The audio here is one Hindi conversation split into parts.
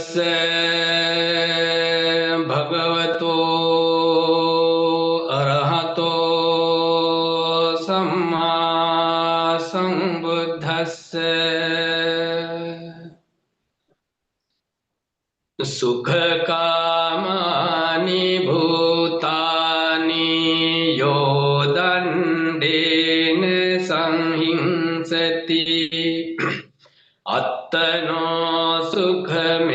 तस्य भगवतो अरहतो सम्मा संबुद्धस्य सुखकामानि भूतानि यो दण्डेन संहिंसति अत्तनो सुखमेशानोऽप्यञ्चसो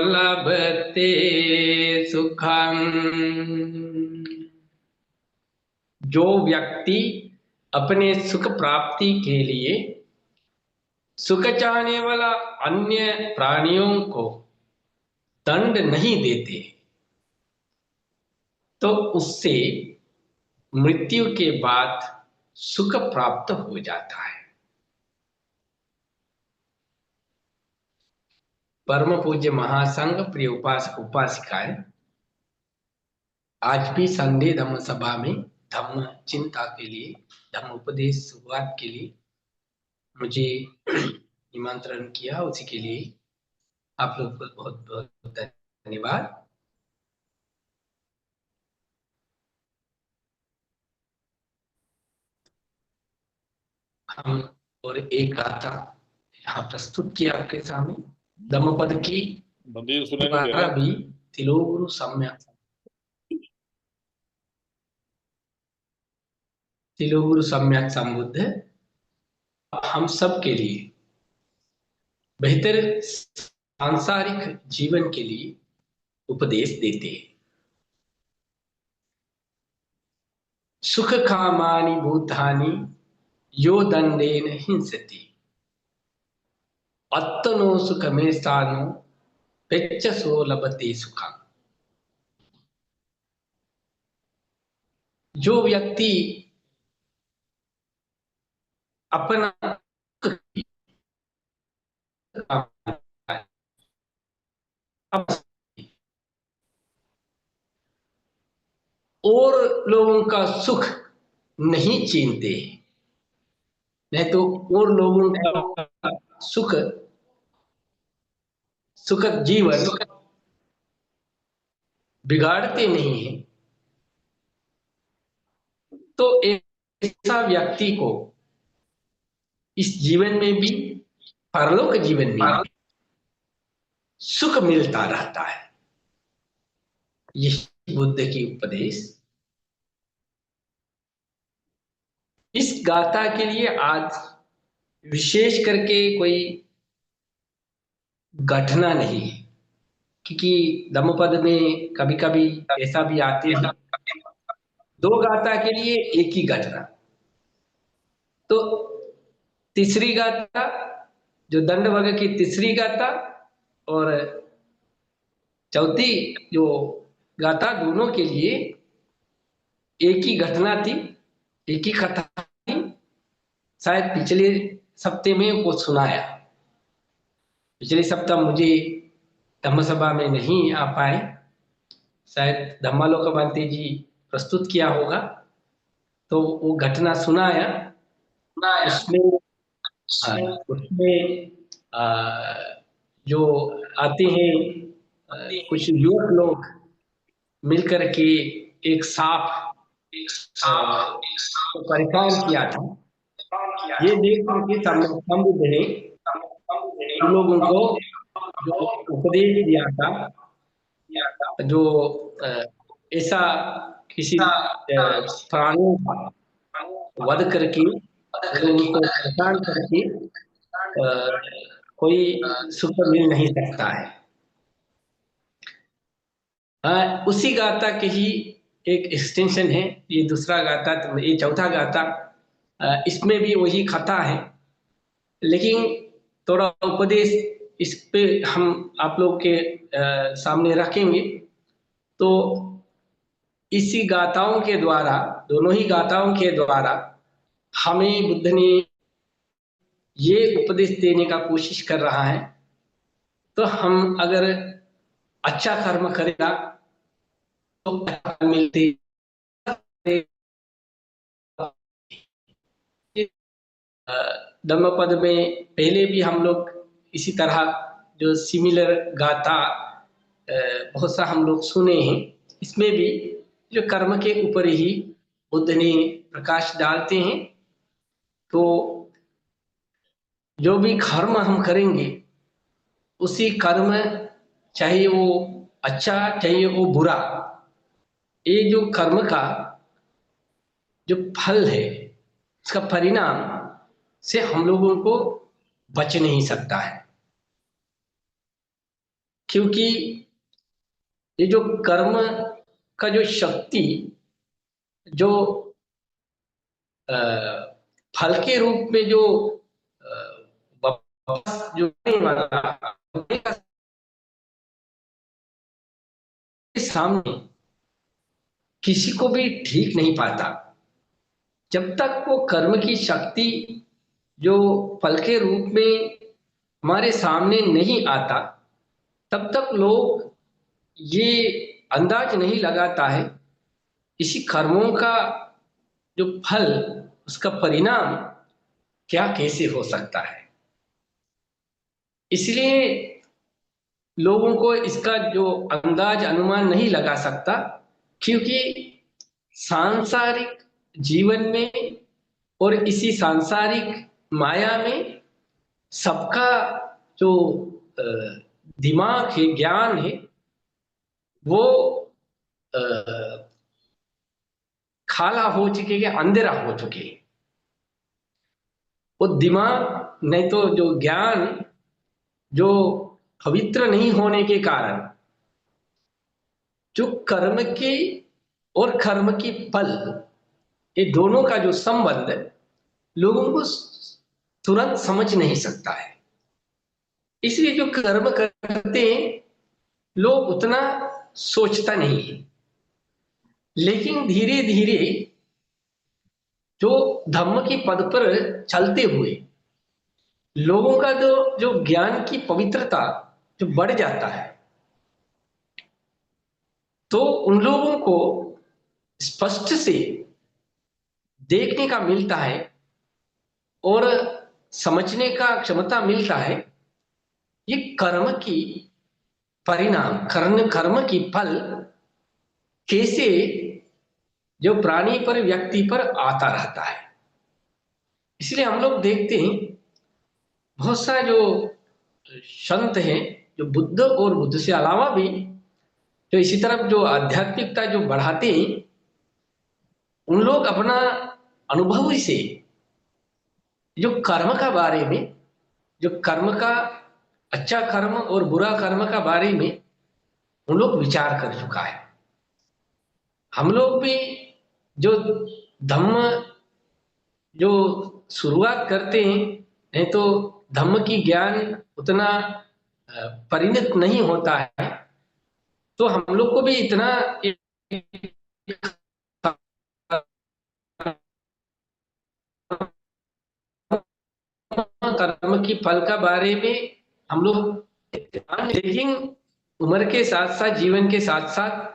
लभते सुखम्। जो व्यक्ति अपने सुख प्राप्ति के लिए सुख चाहने वाला अन्य प्राणियों को दंड नहीं देते तो उससे मृत्यु के बाद सुख प्राप्त हो जाता है। परम पूज्य महासंघ प्रिय उपासक उपासिकाएं, आज भी संडे धम्म सभा में धम्म चिंता के लिए, धम्म उपदेश शुरुआत के लिए मुझे निमंत्रण किया, उसी के लिए आप लोग को बहुत बहुत धन्यवाद। हम और एक गाथा यहाँ प्रस्तुत किया आपके सामने, धम्मपद की द्वारा भी तिलोगुरु सम्यक संबुद्ध हम सब के लिए बेहतर सांसारिक जीवन के लिए उपदेश देते हैं। सुख कामानि भूतानि यो दंडेन हिंसति अत्तनो सुखमेशानो पेच्चसो लभते सुखम्। जो व्यक्ति अपना और लोगों का सुख नहीं छीनते, नहीं तो और लोगों का सुखद जीवन बिगाड़ते नहीं है, तो ऐसा व्यक्ति को इस जीवन में भी परलोक जीवन में सुख मिलता रहता है। यही बुद्ध की उपदेश। इस गाथा के लिए आज विशेष करके कोई घटना नहीं है, क्योंकि धम्मपद में कभी कभी ऐसा भी आते हैं दो गाथा के लिए एक ही घटना। तो तीसरी गाथा जो दंड वर्ग की तीसरी गाथा और चौथी जो गाथा, दोनों के लिए एक ही घटना थी, एक ही कथा थी। शायद पिछले सप्ते में वो सुनाया, पिछले सप्ताह मुझे धम्म सभा में नहीं आ पाए, शायद धम्मालोक बंते जी प्रस्तुत किया होगा, तो वो घटना सुनाया। उसमें जो आते हैं कुछ युवक लोग मिलकर के एक सांप को परेशान किया था। ये देख करके संबुद्ध ने उन लोगों को जो उपदेश दिया था, जो ऐसा किसी प्राणियों का वध करके लोगों को परेशान करके कोई सुख मिल नहीं सकता है। उसी गाथा के ही एक एक्सटेंशन है ये दूसरा गाथा, ये चौथा गाथा। इसमें भी वही कथा है, लेकिन थोड़ा उपदेश इस पे हम आप लोग के सामने रखेंगे। तो इसी गाथाओं के द्वारा, दोनों ही गाथाओं के द्वारा हमें बुद्ध ने ये उपदेश देने का कोशिश कर रहा है, तो हम अगर अच्छा कर्म करेगा तो मिलते। धम्मपद में पहले भी हम लोग इसी तरह जो सिमिलर गाथा बहुत सा हम लोग सुने हैं। इसमें भी जो कर्म के ऊपर ही बुद्ध ने प्रकाश डालते हैं। तो जो भी कर्म हम करेंगे उसी कर्म, चाहे वो अच्छा चाहे वो बुरा, ये जो कर्म का जो फल है उसका परिणाम से हम लोगों को बच नहीं सकता है। क्योंकि ये जो कर्म का जो शक्ति जो फल के रूप में जो वापस जो आने वाला सामने किसी को भी ठीक नहीं पाता। जब तक वो कर्म की शक्ति जो फल के रूप में हमारे सामने नहीं आता, तब तक लोग ये अंदाज नहीं लगाता है इसी कर्मों का जो फल, उसका परिणाम क्या कैसे हो सकता है। इसलिए लोगों को इसका जो अंदाज अनुमान नहीं लगा सकता, क्योंकि सांसारिक जीवन में और इसी सांसारिक माया में सबका जो दिमाग है, ज्ञान है, वो खाला हो चुके हैं, अंधेरा हो चुके हैं। वो दिमाग नहीं तो जो ज्ञान जो पवित्र नहीं होने के कारण जो कर्म की और कर्म की फल, ये दोनों का जो संबंध लोगों को तुरंत समझ नहीं सकता है। इसलिए जो कर्म करते हैं लोग उतना सोचता नहीं है। लेकिन धीरे धीरे जो धम्म की पद पर चलते हुए लोगों का जो ज्ञान की पवित्रता जो बढ़ जाता है, तो उन लोगों को स्पष्ट से देखने का मिलता है और समझने का क्षमता मिलता है ये कर्म की परिणाम, कर्म की फल कैसे जो प्राणी पर, व्यक्ति पर आता रहता है। इसलिए हम लोग देखते हैं बहुत सा जो संत हैं जो बुद्ध और बुद्ध से अलावा भी जो इसी तरफ जो आध्यात्मिकता जो बढ़ाते हैं, उन लोग अपना अनुभव से जो कर्म का बारे में, जो कर्म का अच्छा कर्म और बुरा कर्म का बारे में उन लोग विचार कर चुका है। हम लोग भी जो धम्म जो शुरुआत करते हैं, नहीं तो धम्म की ज्ञान उतना परिणत नहीं होता है, तो हम लोग को भी इतना कर्म की फल का बारे में हम लोग, लेकिन उम्र के साथ साथ, जीवन के साथ साथ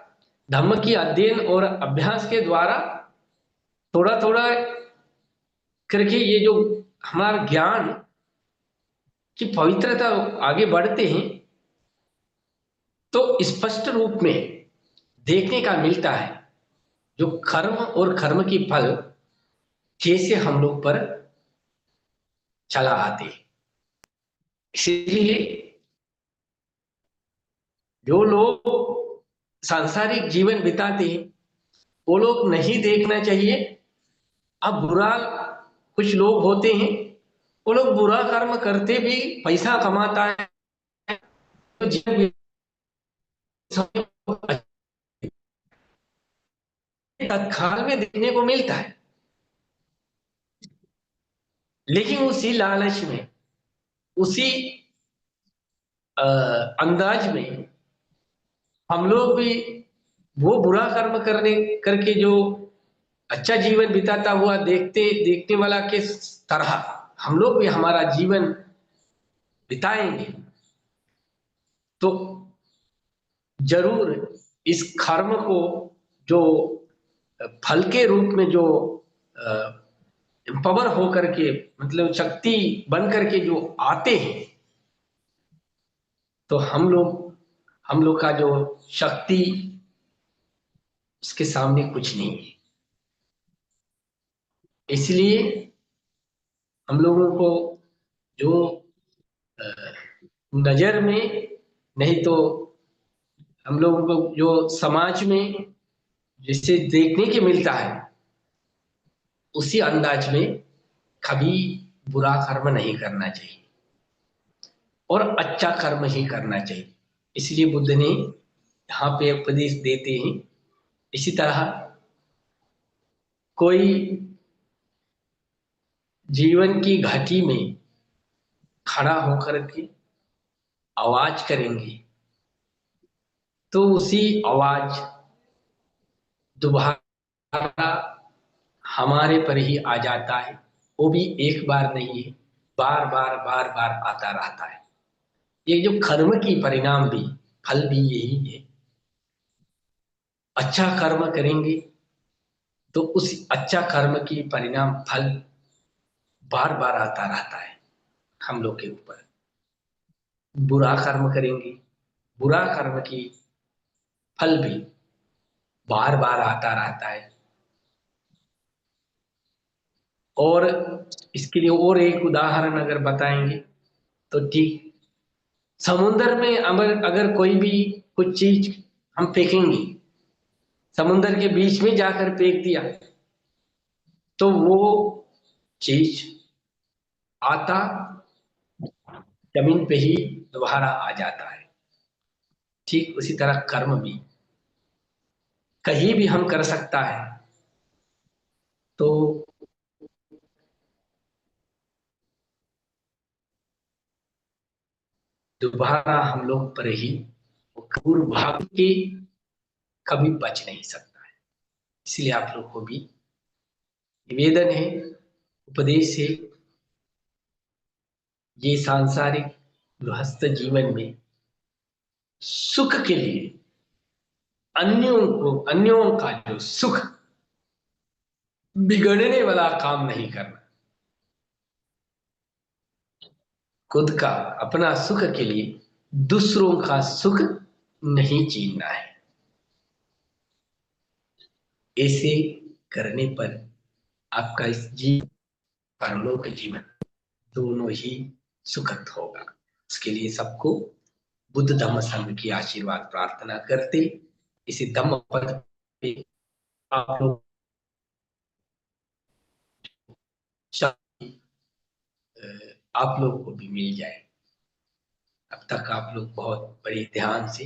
धम्म की अध्ययन और अभ्यास के द्वारा थोड़ा थोड़ा करके ये जो हमारा ज्ञान की पवित्रता आगे बढ़ते हैं, तो स्पष्ट रूप में देखने का मिलता है जो कर्म और कर्म की फल कैसे हम लोग पर चला आते हैं। इसलिए जो लोग सांसारिक जीवन बिताते हैं वो लोग नहीं देखना चाहिए। अब बुरा, कुछ लोग होते हैं वो लोग बुरा कर्म करते भी पैसा कमाता है, तो जीवन तत्काल में देखने को मिलता है। लेकिन उसी लालच में, उसी अंदाज में हम लोग भी वो बुरा कर्म करने करके जो अच्छा जीवन बिताता हुआ देखते देखने वाला के तरह हम लोग भी हमारा जीवन बिताएंगे, तो जरूर इस कर्म को जो फल के रूप में जो एम्पावर होकर के, मतलब शक्ति बन करके जो आते हैं, तो हम लोग का जो शक्ति, उसके सामने कुछ नहीं है। इसलिए हम लोगों को जो नजर में, नहीं तो हम लोगों को जो समाज में जिसे देखने के मिलता है, उसी अंदाज में कभी बुरा कर्म नहीं करना चाहिए और अच्छा कर्म ही करना चाहिए। इसलिए बुद्ध ने यहाँ पे उपदेश देते हैं। इसी तरह कोई जीवन की घाटी में खड़ा होकर के आवाज करेंगे, तो उसी आवाज दोबारा हमारे पर ही आ जाता है। वो भी एक बार नहीं है, बार बार बार बार आता रहता है। ये जो कर्म की परिणाम भी, फल भी यही है। अच्छा कर्म करेंगे तो उस अच्छा कर्म की परिणाम फल बार बार आता रहता है हम लोग के ऊपर। बुरा कर्म करेंगे, बुरा कर्म की फल भी बार बार आता रहता है। और इसके लिए और एक उदाहरण अगर बताएंगे तो ठीक, समुद्र में अगर अगर कोई भी कुछ चीज हम फेंकेंगे, समुद्र के बीच में जाकर फेंक दिया, तो वो चीज आता जमीन पे ही दोबारा आ जाता है। ठीक उसी तरह कर्म भी कहीं भी हम कर सकता है, तो दोबारा हम लोग पर ही वो पूर्व भाग के कभी बच नहीं सकता है। इसलिए आप लोग को भी निवेदन है, उपदेश है, ये सांसारिक गृहस्थ जीवन में सुख के लिए अन्यों का जो सुख बिगड़ने वाला काम नहीं करना, खुद का अपना सुख के लिए दूसरों का सुख नहीं छीनना है। ऐसे करने पर आपका इस जीवन, परलोक जीवन दोनों ही सुखद होगा। उसके लिए सबको बुद्ध धम्म संघ की आशीर्वाद प्रार्थना करते, इसी धम्म पद पे आप लोग आप लोग को भी मिल जाए। अब तक आप लोग बहुत बड़े ध्यान से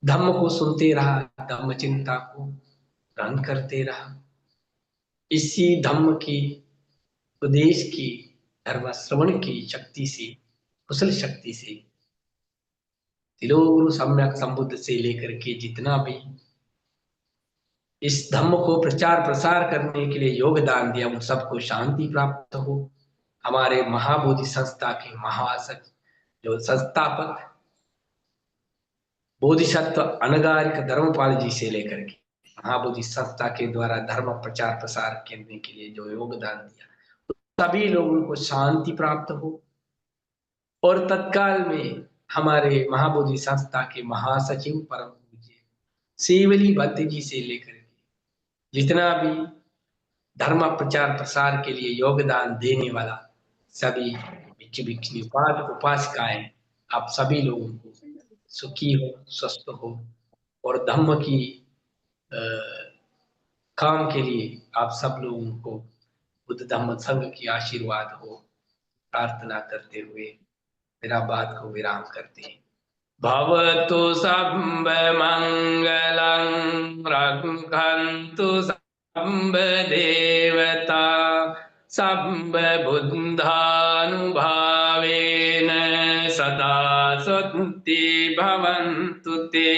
धम्म को सुनते रहा, धम्म चिंता को ग्रहण करते रहा। इसी धम्म की, उपदेश की, धर्म श्रवण की शक्ति से, कुशल शक्ति से तिलोगुरु सम्यक संबुद्ध से लेकर के जितना भी इस धम्म को प्रचार प्रसार करने के लिए योगदान दिया, उन सबको शांति प्राप्त हो। हमारे महाबोधि संस्था के महासचिव, जो संस्थापक बोधिसत्व अनगारिक धर्मपाल जी से लेकर के महाबोधि संस्था के द्वारा धर्म प्रचार प्रसार करने के लिए जो योगदान दिया, सभी लोगों को शांति प्राप्त हो। और तत्काल में हमारे महाबोधि संस्था के महासचिव परम पूज्य सेवली भट्ट जी से लेकर के जितना भी धर्म प्रचार प्रसार के लिए योगदान देने वाला सभी भिक्षु भिक्षुणी उपासक उपासिकाएं, आप सभी लोगों को सुखी हो, स्वस्थ हो और धम्म की अ, काम के लिए आप सब लोगों को बुद्ध धम्म संघ की आशीर्वाद हो, प्रार्थना करते हुए मेरा बात को विराम करते हैं। भवतु सर्व मंगलं, रक्षन्तु सर्व देवता, सर्व बुद्धानुभावेन सदा सन्ति भवन्तु ते।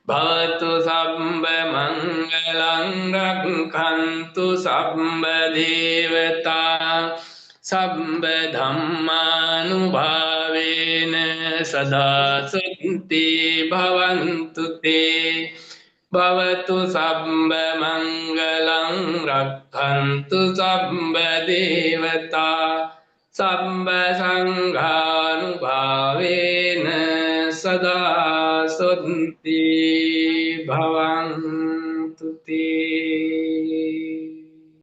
भवतु सर्व मंगलं, रक्षन्तु सर्व देवता, सर्वधम्मानुभावेन सदा सन्ति भवन्तु ते। भवतु सर्वमङ्गलं, रक्षन्तु सब देवता सब संघानुभावेन सदा सन्ति भवन्तु ते।